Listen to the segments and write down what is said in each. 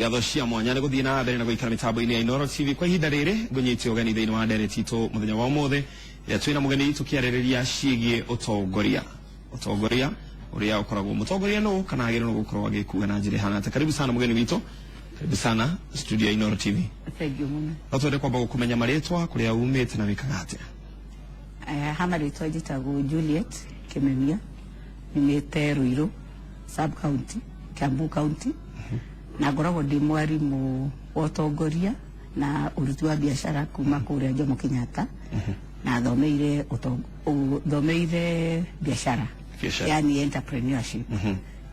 ngatho cia mwanya ni guthii na mbere na guikara mitambo-ini ya Inooro TV kwa ihinda riri ngunyitio ugeni thiini wa ndere titu muthenya wa umuthi twina mugeni tukiaririria ciigie utongoria uria ukoragwo mutongoria no kana agirwo gukorwo agikuga na njira hana ta. Karibu sana mugeni witu, karibu sana studio ya Inooro TV. Thank you muno. Twende kwamba kumenya maritwa kuria umite na mikagate. Hama ritwa jitagwo Juliet Kimemia, nimete Ruiru sub county, Kiambu county. Na ngoragwo ndi mwarimu wa utongoria na uruti wa biashara kuma kuria Jomo Kenyatta. Na thomeire biashara, yani entrepreneurship.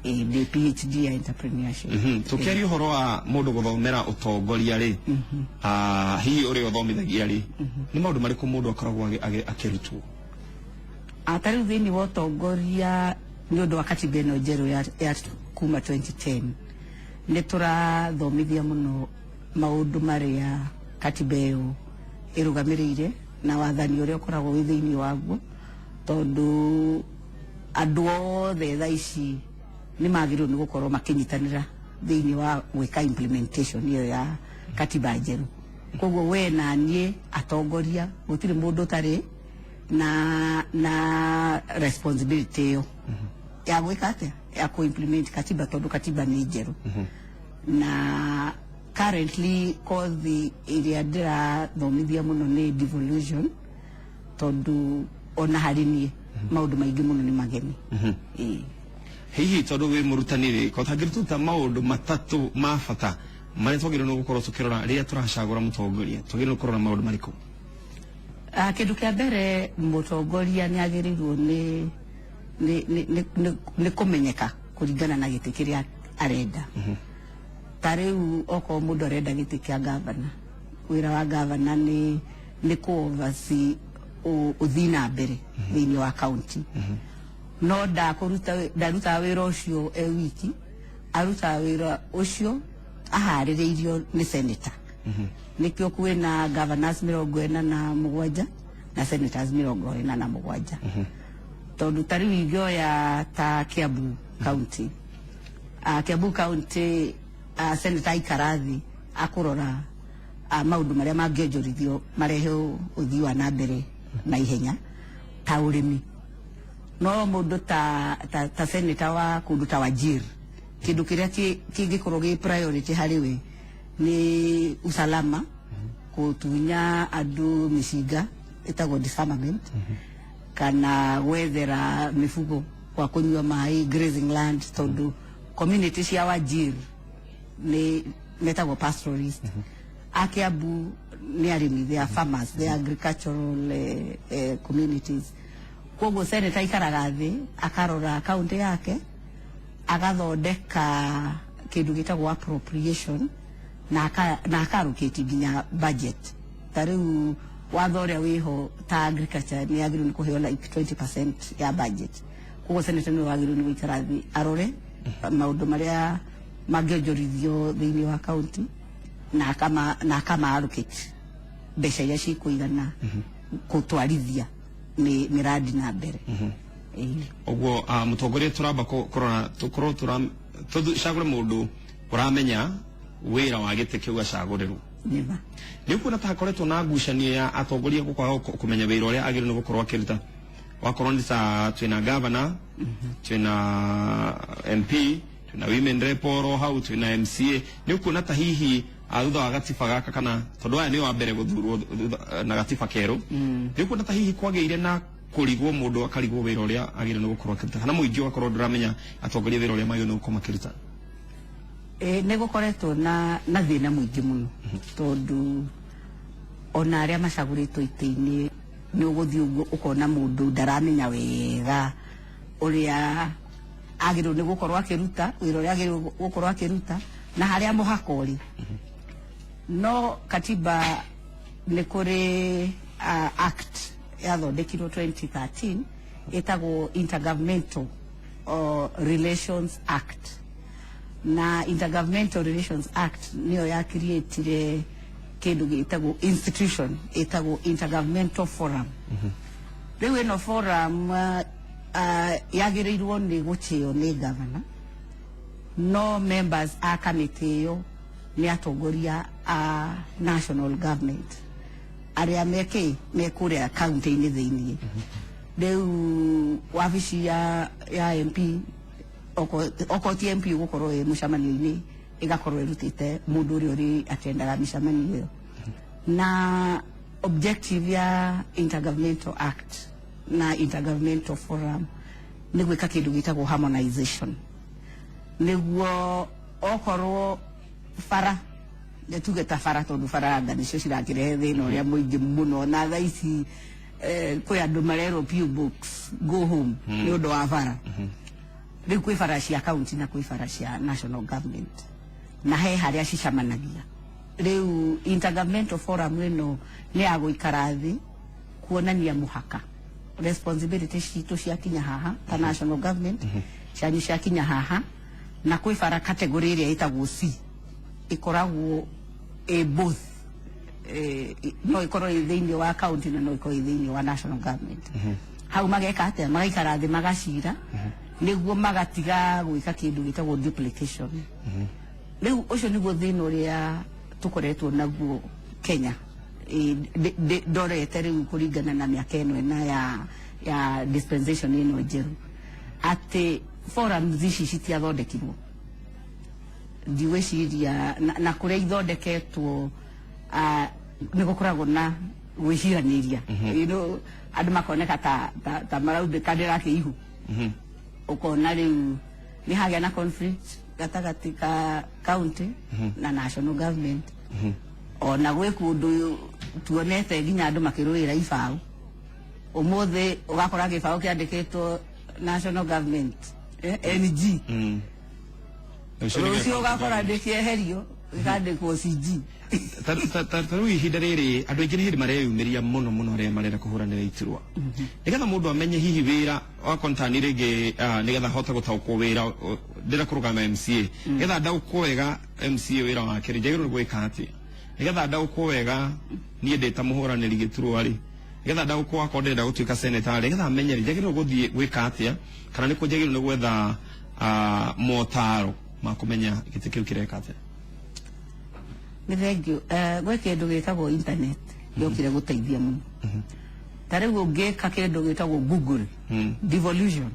The PhD ya entrepreneurship. Tukiari uhoro wa mundu guthomera utongoria ri hi uri uthomithagia ri ni maundu mariku mundu akoragwo akirutwo? Atari thiini wa utongoria ni undu wa katiba ino njeru ya kuma 2010 ni turathomithia muno maundu maria katiba iyo irugamirire na wathani uria ukoragwo wi thiini waguo, tondu andu othe thaa ici ni magirwo ni gukorwo makinyitanira thiini wa gwika implementation iyo ya katiba njeru. Koguo we na nie atongoria gutiri mundu tari na responsibility yo ya gwika atia ya ku implement katiba, tondu katiba ni njeru. Na currently course iria ndira thomithia muno ni devolution, tondu ona hari nie maundu maingi muno ni mageni. Hihi tondu wi murutaniri ko tangirituta maundu matatu ma bata maria twagirwo no gukorwo tukirora riria turacagura mutongoria, twagirwo kurora maundu mariku? Kindu kia mbere, mutongoria ni agirirwo ni kumenyeka kuringana na giti kiria arenda. Tariu oko mundu arenda giti kia gavana, wira wa gavana ni ku oversee uthii na mbere thiini wa county. No ndaruta wira ucio wiki, aruta wira ucio ahaririirio ni senator. Nikio kwina governors 47 na senators 47. Tondu tariu igioya ta Kiambu county, Kiambu county senator Ikarathi akurora maundu maria mangionjorithio marehe uthii wa na mbere na ihenya ta urimi. No mundu ta senator wa kundu ta Wajir, kindu kiria kingikorwo gi priority hariwe ni usalama, kutunya andu micinga itagwo disarmament, kana wethera mifugo kwa kunywa mai, grazing land, tondu community cia Wajir ni metagwo pastoralist. Kiambu ni arimi, they are farmers, they are agricultural communities. Koguo senator ikaraga thi akarora county yake, agathondeka kindu gitagwo appropriation na akarukiti nginya budget. Tariu watho uria wiho ta agriculture ni agirwo ni kuheo like 20% ya budget. Koguo senator ni wagirwo ni gwikara thi arore maundu maria mangionjorithio thiini wa county na kama allocate mbeca iria cikuigana gutwarithia ni miradi na mbere. Oguo mutongoria turamba kurora tukorwo tucagure mundu uramenya wira wa gite kiu acagurirwo. Riu kuna ta koretwo na ngucanio ya atongoria gukwaga kumenya wira uria agirwo ni gukorwo akiruta. Wakorwo ni ta twina governor, twina MP, twina women rep oro hau, twina MCA. Riu kuna ta hihi thutha wa gatiba gaka kana tondu aya ni wa mbere guthurwo na gatiba keru, riu kuna ta hihi kwageire na kurigwo mundu akarigwo wira uria agirwo ni gukorwo akiruta, kana muingi wakorwo nduramenya atongoria wira uria magirwo ni gukorwo makiruta? Ni gukoretwo na thina muingi muno, tondu ona aria macaguritwo iti-ini ni uguthii uguo ukona mundu ndaramenya wega uria agirwo ni gukorwo akiruta, wira uria agirwo gukorwo akiruta na haria muhaka uri. No katiba ni kuri act yathondekirwo 2013 itagwo Intergovernmental Relations Act. Na Intergovernmental Relations Act niyo ya create kindu gitagwo institution itagwo Intergovernmental Forum. Riu ino forum yagirirwo ni guchio ni governor, no members a committee yo ni atongoria a national government aria me kuria county ini thiini riu wabici ya MP oko ti MP gukorwo mucamanio-ini igakorwo irutite mundu uri atendaga micamanio iyo na objective ya Intergovernmental Act na Intergovernmental Forum ni gwika kindu gitagwo harmonization niguo okorwo fara tugeta fara tondu faranga nicio cirakirehe thina uria muingi muno na thaa ici kwi andu marerwo pew books go home ni undu wa fara riu kwi fara cia county na kwi fara cia national government na he haria cicamanagia riu Intergovernmental Forum ino ni aguikara thi kuonania muhaka responsibility citu ciakinya haha ta national government cianyu ciakinya haha na kwi fara category iria itagwo C ikoragwo both no ikorwo thiini wa county na no ikorwo thiini wa national government hau mageka atia magaikara thi magacira niguo magatiga gwika kindu gitagwo duplication riu ucio niguo thina uria tukoretwo naguo Kenya ndorete riu kuringana na miaka ino na ya dispensation ino njeru ati forums ici citiathondekirwo ndiweciria na kuria ithondeketwo ni gukoragwo na gwiciraniria andu makoneka ta maraubika ndirake ihu ukona riu ni hagia na conflict gatagati ka county na national government ona gwe kundu tuonete nginya andu makirwira ibao umuthi ugakora gibao kiandikitwo national government NG rucio ugakora ndikieherio ikandikwo CG taru ihinda riri andu aingi ni hindi mareyumiria muno aria marenda kuhuranira iturwa nigetha mundu amenye hihi wira wa kontani ringi nigetha hota gutaukwo wira ndira kurugama MCA nigetha ndaukwo wega MCA wira wake njagirwo gwika atia nigetha ndaukwo wega nie ndita muhuraniri giturwa ri nigetha ndaukwo akwa ndenda gutuika senator nigetha amenye njagirwo guthie gwika atia kana niko njagirwo ni gwetha motaro makumenya giti kiu kireka atia Thank gwe kindu gitagwo internet yokire guteithia muno tariu ngeka kindu gitagwo Google devolution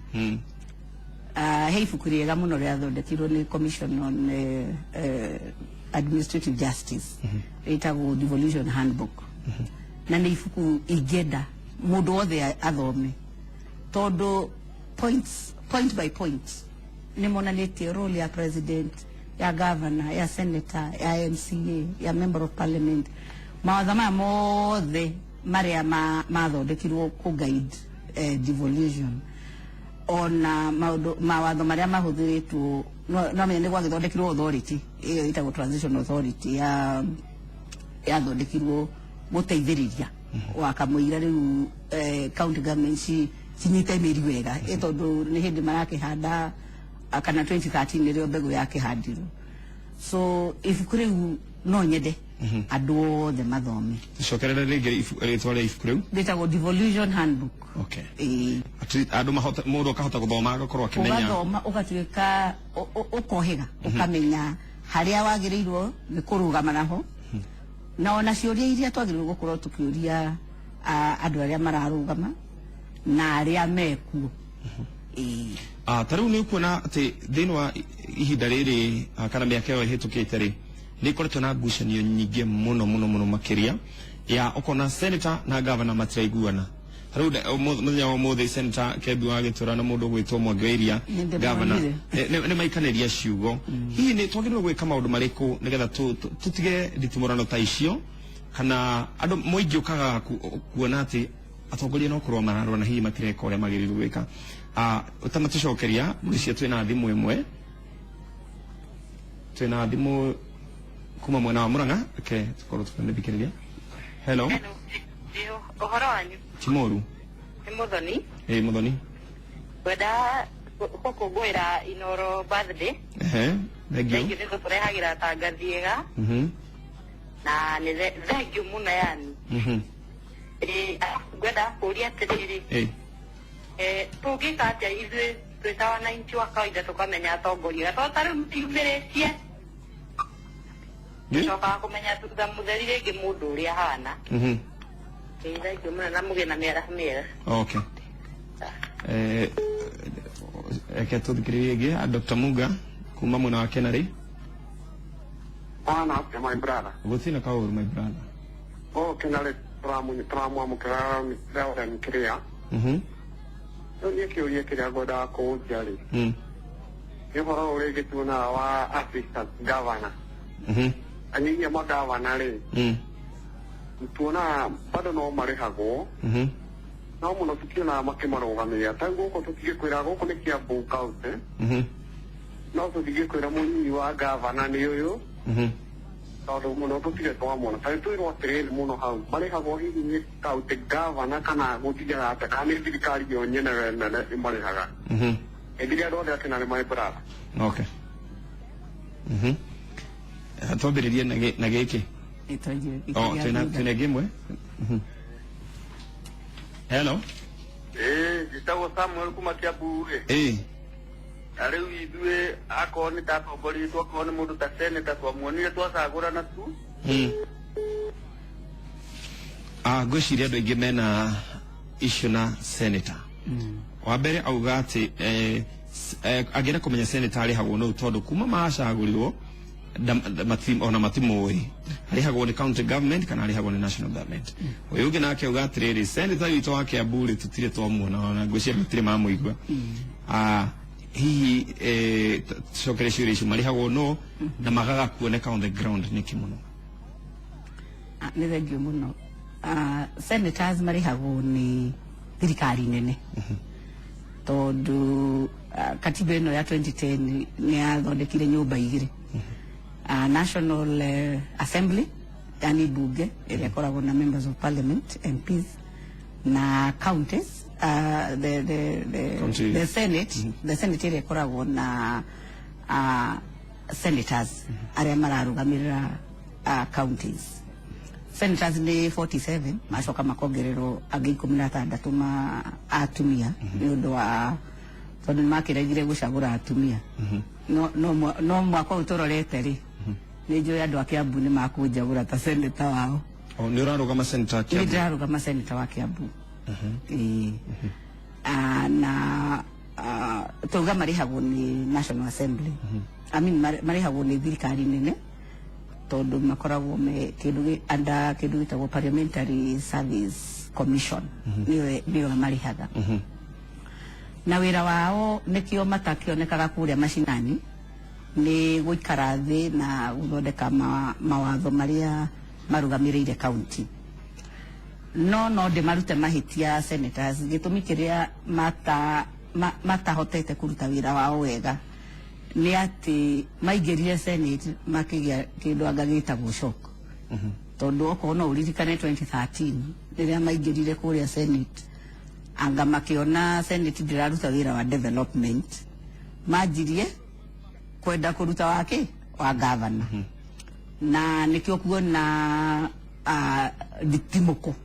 he ibuku riega muno riathondekirwo ni Commission on Administrative Justice itagwo Devolution Handbook na ni ibuku ingenda mundu wothe athome tondu point by point ni monanitie role ya president ya governor ya senator ya MCA ya member of parliament mawatha maya mothe maria mathondekirwo ku guide devolution ona mawatho maria mahuthiritwo no menye gwagithondekirwo authority iyo itagwo transition authority ya thondekirwo guteithiriria wakamuira riu county government cinyite miri wega tondu ni hindi marakihanda kana 2013 nirio mbegu yake handirwo so ibuku riu no nyende andu othe mathome cokerera ringi ritwa ria ibuku riu ritagwo Devolution Handbook andu mundu akahota guthoma agakorwo akimenya ugathoma ugatuika ukohiga ukamenya haria wagirirwo ni kurugama naho na ona ciuria iria twagirirwo gukorwo tukiuria andu aria mararugama na aria mekuo tariu ni kuona ati thiini wa ihinda riri kana miaka iyo ihitukite ri ni koretwo na ngucanio nyingi muno makiria ya ukona senator na governor matiraiguana tariu muthenya wa muthi senator Kebi wa Gitura na mundu gwitwo Mwangi wa Iria governor ni maikaniria ciugo hihi ni twagirwo gwika maundu mariku nigetha tutige nditimurano ta icio kana andu moingi ukaga kuona ati atongoria no kurwa mararwa na hihi matireka uria magirirwo gwika utamatushokeria mulicia twina thimu imwe twina thimu kuma mwena wa Murang'a tukorwo tukandithikiriria hello dio ohoro wanyu Timoru ni Muthoni Muthoni weda gukungwira Inoro birthday thank you ndio turehagira tangathiega na ni thank you muno yani gweda kuria tiriri tugika atia ithuĩ twĩ ta wananchi wa kawaida tukamenya atongoria tondũ tarĩu matiumĩrĩtie Ndoka kumenya tutha mutheri rĩngĩ mũndũ ũrĩa ahana. Thank you mũno na mũgĩe na mĩaraho mĩega. Okay. Eke tuthikĩrĩrie ĩngĩ Dr. Muga kuma mwena wa Kenari. My brother. Gũtirĩ kaũru my brother. Kenari tũramwamũkĩra rĩaũrĩa kĩrĩa. Nĩ kĩũria kĩrĩa ngwendaga kũnjia rĩ. Nĩ ũhoro ũrĩa gĩtuona wa assistant governor. Anyinyi magavana rĩ. Tuona bado no marĩhagwo. No mũno tukiona makĩmarũgamĩrĩra. Ta gũkũ tũtigĩkwĩra gũkũ nĩ Kiambu County. No tũtigĩkwĩra mũnyinyi wa governor nĩ ũyũ. Tondũ mũno tũtige twamwona. Ta twĩrwo atĩrĩrĩ mũno hau. Marĩhagwo hihi nĩ county governor kana gũtigaga atĩa kana nĩ thirikari yo nyene marĩhaga. Endiria ndo ndio kina my brother. Okay. Atobiririe na gĩkĩ. Tuna gĩmwe. Hello. Gĩtagwo Samuel kuma Kiambu rĩ. Rĩu ithuĩ akorwo nĩ tatongoria twakorwo nĩ mũndũ ta senator twamuonire twacagũrana tu. Ngwĩciria andũ aingĩ mena issue na senator. Wa mbere auga atĩ agĩra kũmenya senator arĩhagwo no tondũ kuma macagũrirwo ona matimũĩ arĩhagwo nĩ county government kana arĩhagwo nĩ national government. Ũyũ ũngĩ nake auga atĩrĩrĩ senator witũ wa Kiambu rĩ tũtirĩ twamuona ona ngwĩciria matirĩ mamũigua. Hihi cokere ciũria icio marĩhagwo no na magaga kuoneka on the ground nĩkĩ mũno. Nĩ thengio mũno. Senators marĩhagwo nĩ thirikari nene. Tondũ katiba ĩno ya 2010 nĩ yathondekire nyũmba igĩrĩ. National Assembly, yani bunge ĩrĩa ĩkoragwo na members of parliament, MPs, na counties, the Senate, the Senate ĩrĩa ĩkoragwo na senators arĩa mararũgamĩrĩra counties. Senators nĩ 47 macoka makongererwo angĩ 16 ma atumia nĩ ũndũ wa tondũ nĩmakĩregire gũcagũra atumia. No mwaka ũyũ tũrorete rĩ nĩ njũĩ andũ a Kiambu nĩ makũnjagũra ta senator wao. Nĩ ũrarũgama senator Kiambu? Nĩ ndĩrarũgama senator wa Kiambu. Na tũuga marĩhagwo nĩ National Assembly. I mean marĩhagwo nĩ thirikari nene tondũ makoragwo me kĩndũ gĩtagwo Parliamentary Service Commission nĩyo marĩhaga. Na wĩra wao nĩkĩo matakĩonekaga kũrĩa macinani nĩ gũikara thĩ na gũthondeka mawatho marĩa marũgamĩrĩire county. No ndĩmarute mahĩtia senators gĩtũmi kĩrĩa matahotete kũruta wĩra wao wega nĩ atĩ maingĩrire Senate makĩgĩa kĩndũ anga gĩtagwo shock. Tondũ okorwo no ũririkane 2013 rĩrĩa maingĩrire kũrĩa Senate anga makĩona Senate ndĩraruta wĩra wa development manjirie kwenda kũruta wa governor. Na nĩkĩo kuona nditimũko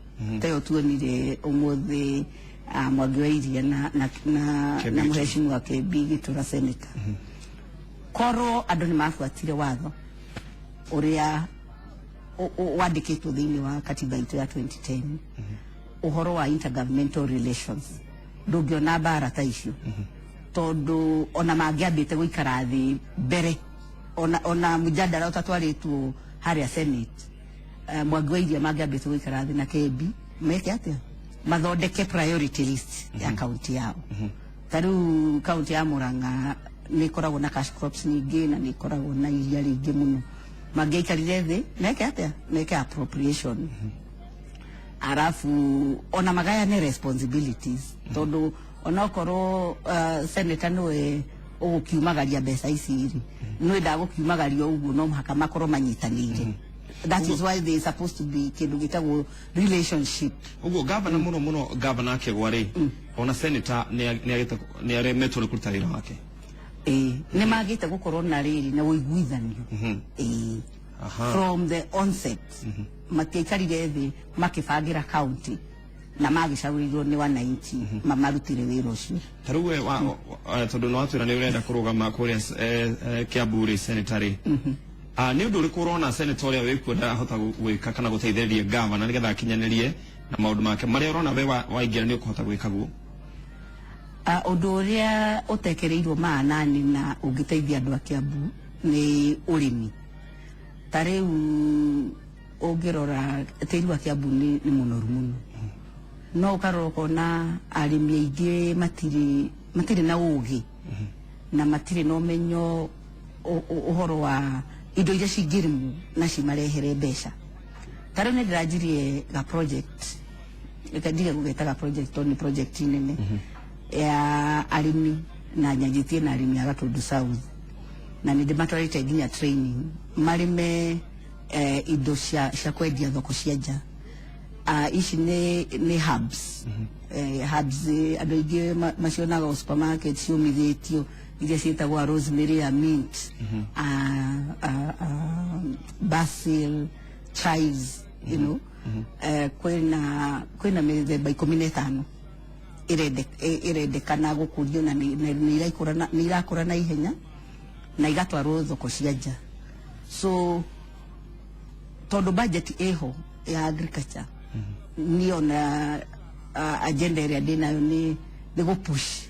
tayo tuonire ũmũthĩ Mwangi wa Iria na mũheshimiwa Kĩmbi Gĩtũra senator. Korwo andũ nĩ mabuatire watho ũrĩa wandĩkĩtwo thĩinĩ wa katiba itũ ya 2010 ũhoro wa intergovernmental relations ndũngĩona mbara ta icio. Tondũ ona mangĩambĩte gũikara thĩ mbere ona mũjadala ũtatwarĩtwo harĩa Senate Mwangi wa Iria mangĩambĩte gũikara thĩ na Kĩmbi meke atĩa mathondeke priority list ya county yao. Tarĩu county ya Murang'a nĩ ikoragwo na cash crops nyingĩ na nĩ ikoragwo na iria rĩingĩ mũno. Mangĩikarire thĩ meke atĩa meke appropriation. Arafu ona magayane responsibilities tondũ onokorwo senator nĩwe ũgũkiumagaria mbeca ici rĩ nĩwe ndagũkiumagario ũguo no mũhaka makorwo manyitanĩire. That is why they are supposed to be kĩndũ gĩtagwo relationship. Ũguo governor mũno governor akĩgwa rĩ ona senator nĩ aremetwo nĩ kũruta wĩra wake. Nĩ magĩte gũkorwo na rĩrĩ na ũiguithanio. From the onset matiaikarire thĩ makĩbangĩra county na magĩcagũrirwo nĩ wananchi mamarutire wĩra ũcio. Tarĩu we tondũ no atwĩra nĩ ũrenda kũrũgama kũrĩa Kiambu rĩ senator rĩ ni undu uriku urona senator ya weku da hota gwika kana guteithĩrĩria governor nigetha akinyanĩrie na maundu make maria urona we waingira ni ukuhota gwika guo undu uria utekereirwo maanani na ungiteithia andu a Kiambu ni urimi tariu ungirora tĩri wa Kiambu ni munoru muno no ukarora kona arimi aingĩ matire na ugi na matire no menyo uhoro wa indo iria cingĩrimũ na cimarehere mbeca tariu nĩ ndĩranjirie ga project ĩkandiga gũgeta ga project ni project nene ya arimi na nyanjitie na arimi a Gatundu South na nĩ ndĩmatwarĩte nginya training marime indo cia kwendia thoko cia nja ici ni hubs hubs andũ aingĩ macionaga supermarket ciũmithĩtio iria ciĩtagwo rosemary ya mint basil chives you know kwĩna mĩthemba 15 irendekana gũkũrio na nĩ irakũra na ihenya na igatwarwo thoko cia nja so tondu budget eho ya agriculture niona agenda ĩrĩa ndĩnayo nĩ gũpush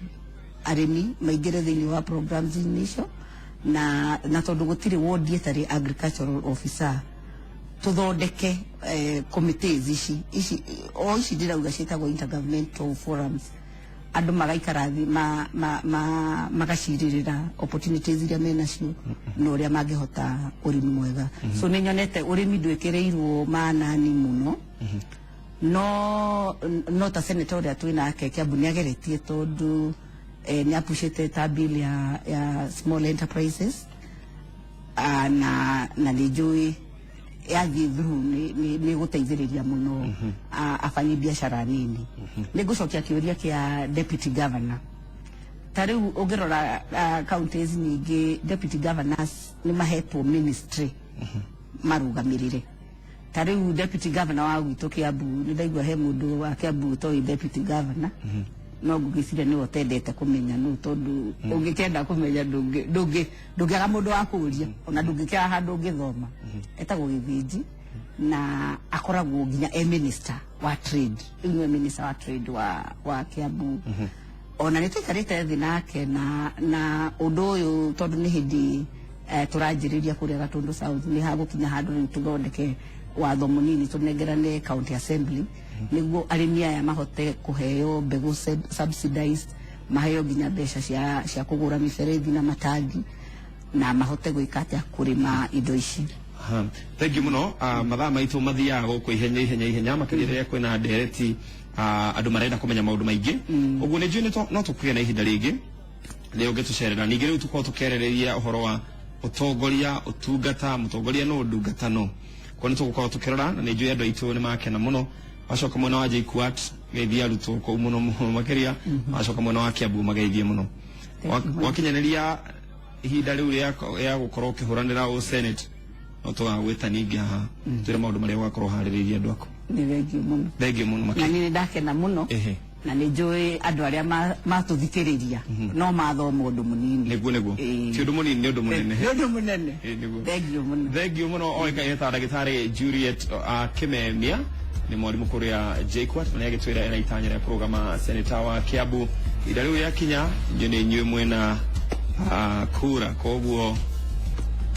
arimi maingĩre thĩinĩ wa programs icio na tondu gũtirĩ ward ĩtarĩ agricultural officer tuthondeke committees ici ndĩrauga ciĩtagwo intergovernmental forums andu magaikara thĩ magacirĩrĩra opportunities iria menacio na ũrĩa mangĩhota ũrĩmi mwega so nĩ nyonete ũrĩmi ndwĩkĩrĩirwo maanani mũno no ta senator ũrĩa twĩnake Kiambu nĩ ageretie tondu nĩ apushĩte ta bill ya small enterprises na nĩ njũĩ yathiĩ through nĩ gũteithĩrĩria mũno afanyi biashara nini nĩ ngũcokia kĩũria kĩa deputy governor tarĩu ũngĩrora counties nyingĩ deputy governors nĩ mahetwo ministry marũgamĩrĩre tarĩu deputy governor wa gwitũ Kiambu nĩ ndaigua he mũndũ wa Kiambu toĩ deputy governor no ngũgĩciria nĩ ũtendete kũmenya nũ tondu ũngĩkenda kũmenya ndũngĩaga mũndũ wa kũũria ona ndũngĩkĩaga handũ ũngĩthoma etagwo Gĩthĩnji na akoragwo nginya minister wa trade nĩwe minister wa trade wa Kiambu ona nĩ tũikarĩte thĩ nake na ũndũ ũyũ tondu nĩ hĩndĩ tũranjĩrĩria kũrĩa Gatundu South nĩ hagũkinya handũ rĩu tũthondeke watho mũnini tũnengerane county assembly nĩguo arĩmi aya mahote kũheo mbegũ subsidized maheo nginya mbeca cia kũgũra mĩberethi na matangi na mahote gwĩka atĩa kũrĩma indo ici thank you muno mathaa maitũ mathiaga gũkũ ihenya makĩria rĩrĩa kwĩna ndereti andũ marenda kũmenya maũndũ maingĩ ũguo nĩ njũĩ no tũkũgĩa na ihinda rĩngĩ rĩo ũngĩtũcerera ningĩ rĩu tũkorwo tũkĩarĩrĩria ũhoro wa ũtongoria ũtungata mũtongoria no ndungata no kwa nĩ tũgũkorwo tũkĩrora na nĩ njũĩ andũ aitũ nĩ makena mũno wacoka mwena wa JKUAT geithia arutwo kũu mũno makĩria wacoka mwena wa Kiambu mageithie mũno wakinyanĩria ihinda rĩu rĩa gũkorwo ũkĩhũranĩra o senate no tũgagwĩta ningĩ haha twĩre maũndũ marĩa ũgakorwo harĩrĩirie andũ aku nĩ thengiũ mũno na nĩ ndakena mũno na nĩ njũĩ andũ arĩa matũthikĩrĩria no mathoma ũndũ mũnini nĩguo ti ũndũ mũnini nĩ ũndũ mũnene thengiũ mũno oĩkaine ta ndagĩtarĩ Juliet Kimemia nĩ mwarimũ kũrĩa JKUAT na nĩ agĩtwĩra ena itanya rĩa kũrũgama seneta wa Kiambu ihinda rĩu rĩakinya nĩ inyuĩ mwena kura koguo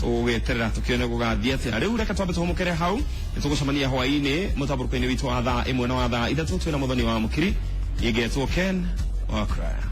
tũgũgĩeterera tũkĩone gũgathiĩ atĩa rĩu reke twambe tũhũmũkĩre hau nĩ tũgũcemania hwaĩ-inĩ mũtambũrũko-inĩ witũ wa thaa 1 na wa thaa 3 twĩna mũthoni wa mũkiri ingetwo Ken Wakraya.